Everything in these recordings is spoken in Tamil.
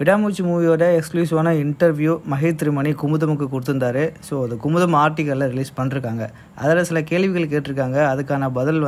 விடாமுயற்சி மூவியோட எக்ஸ்க்ளூசிவான இன்டர்வியூ மஹேஷ் திருமணி குமுதமுக்கு கொடுத்துருந்தாரு. ஸோ அது குமுதம் ஆர்டிக்கலில் ரிலீஸ் பண்ணிருக்காங்க. அதில் சில கேள்விகள் கேட்டிருக்காங்க. அதுக்கான பதில்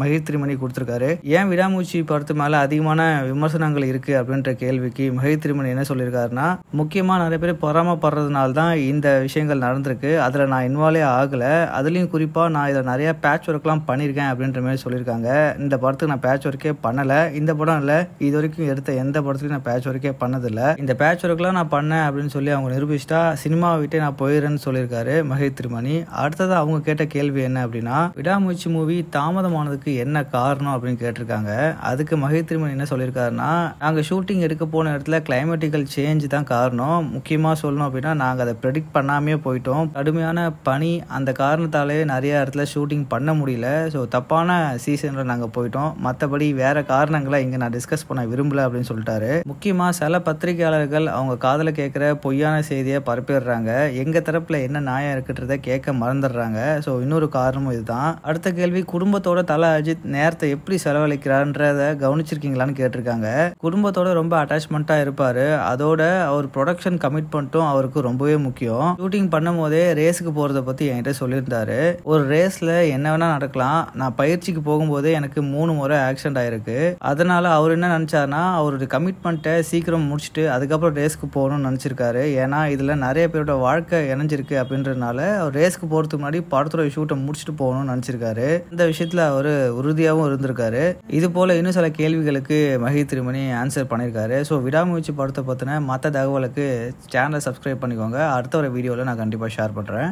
மஹேஷ் திருமணி கொடுத்துருக்காரு. ஏன் விடாமுயற்சி படத்து மேலே அதிகமான விமர்சனங்கள் இருக்குது அப்படின்ற கேள்விக்கு மஹேஷ் திருமணி என்ன சொல்லியிருக்காருன்னா, முக்கியமாக நிறைய பேர் பொறாமப்படுறதுனால தான் இந்த விஷயங்கள் நடந்திருக்கு. அதில் நான் இன்வால்வே ஆகலை. அதுலேயும் குறிப்பாக நான் இதில் நிறையா பேட்ச் ஒர்க்லாம் பண்ணியிருக்கேன் அப்படின்ற மாதிரி சொல்லியிருக்காங்க. இந்த படத்துக்கு நான் பேட்ச் ஒர்க்கே பண்ணலை. இந்த படம் இல்லை, இது வரைக்கும் எடுத்த எந்த படத்துக்கும் நான் பேட்ச் ஒர்க்கே பண்ணதில்லை. இந்த பேட்ச் ஒர்க்லாம் நான் பண்ணேன் அப்படின்னு சொல்லி அவங்க நிரூபிச்சிட்டா சினிமாவை விட்டு நான் போயிடுறேன்னு சொல்லியிருக்காரு மஹேஷ் திருமணி. அடுத்தது அவங்க கேட்ட கேள்வி என்ன அப்படின்னா, விடாமுயற்சி மூவி தாமதமானதுக்கு என்ன காரணம் அப்படின்னு கேட்டிருக்காங்க. அதுக்கு மஹேஷ் திருமணி என்ன சொல்லியிருக்காருன்னா, நாங்கள் ஷூட்டிங் எடுக்க போன இடத்துல கிளைமேட்டிக்கல் சேஞ்ச் தான் காரணம். முக்கியமாக சொல்லணும் அப்படின்னா, நாங்கள் அதை ப்ரெடிக்ட் பண்ணாமே போயிட்டோம். கடுமையான பனி, அந்த காரணத்தாலே நிறைய இடத்துல ஷூட்டிங் பண்ண முடியல. ஸோ தப்பான சீசனில் நாங்கள் போயிட்டோம். மற்றபடி வேற காரணங்களை இங்கே நான் டிஸ்கஸ் பண்ண விரும்பல அப்படின்னு சொல்லிட்டாரு. முக்கியமாக சில பத்திரிகையாளர்கள் அவங்க காதில் கேட்குற பொய்யான செய்தியை பரப்பிடுறாங்க. எங்கள் தரப்பில் என்ன நியாயம் இருக்குன்றதை கேட்க மறந்துடுறாங்க. ஸோ இன்னொரு காரணமும் இதுதான். அடுத்த கேள்வி, குடும்பத்தோட தல அஜித் நேரத்தை எப்படி செலவழிக்கிறான்றதை கவனிச்சிருக்கீங்களான்னு கேட்டிருக்காங்க. குடும்பத்தோட ரொம்ப அட்டாச்மெண்ட்டாக இருப்பார். அதோட அவர் ப்ரொடக்ஷன் கமிட்மெண்ட்டும் அவருக்கு ரொம்பவே முக்கியம். ஷூட்டிங் பண்ணும் போதே ரேஸுக்கு போகிறத பற்றி என்கிட்ட சொல்லியிருந்தாரு. ஒரு ரேஸில் என்ன வேணால் நடக்கலாம். நான் பயிற்சிக்கு போகும்போதே எனக்கு 3 முறை ஆக்சிடென்ட் ஆயிருக்கு. அதனால அவர் என்ன நினச்சாருன்னா, அவருடைய கமிட்மெண்ட்டை சீக்கிரம் முடிச்சுட்டு அதுக்கப்புறம் ரேஸ்க்கு போகணும்னு நினச்சிருக்காரு. ஏன்னா இதில் நிறைய பேரோட வாழ்க்கை இணைஞ்சிருக்கு அப்படின்றதுனால அவர் ரேஸ்க்கு போகிறதுக்கு முன்னாடி படத்தோட ஷூட்டை முடிச்சுட்டு போகணும்னு நினச்சிருக்காரு. இந்த விஷயத்தில் அவர் உறுதியாகவும் இருந்திருக்காரு. இது போல் இன்னும் சில கேள்விகளுக்கு மஹேஷ் திருமணி ஆன்சர் பண்ணியிருக்காரு. ஸோ விடாமுயற்சி படத்தை பற்றின மற்ற தகவலுக்கு சேனலை சப்ஸ்கிரைப் பண்ணிக்கோங்க. அடுத்த ஒரு வீடியோவில் நான் கண்டிப்பாக ஷேர் பண்ணுறேன்.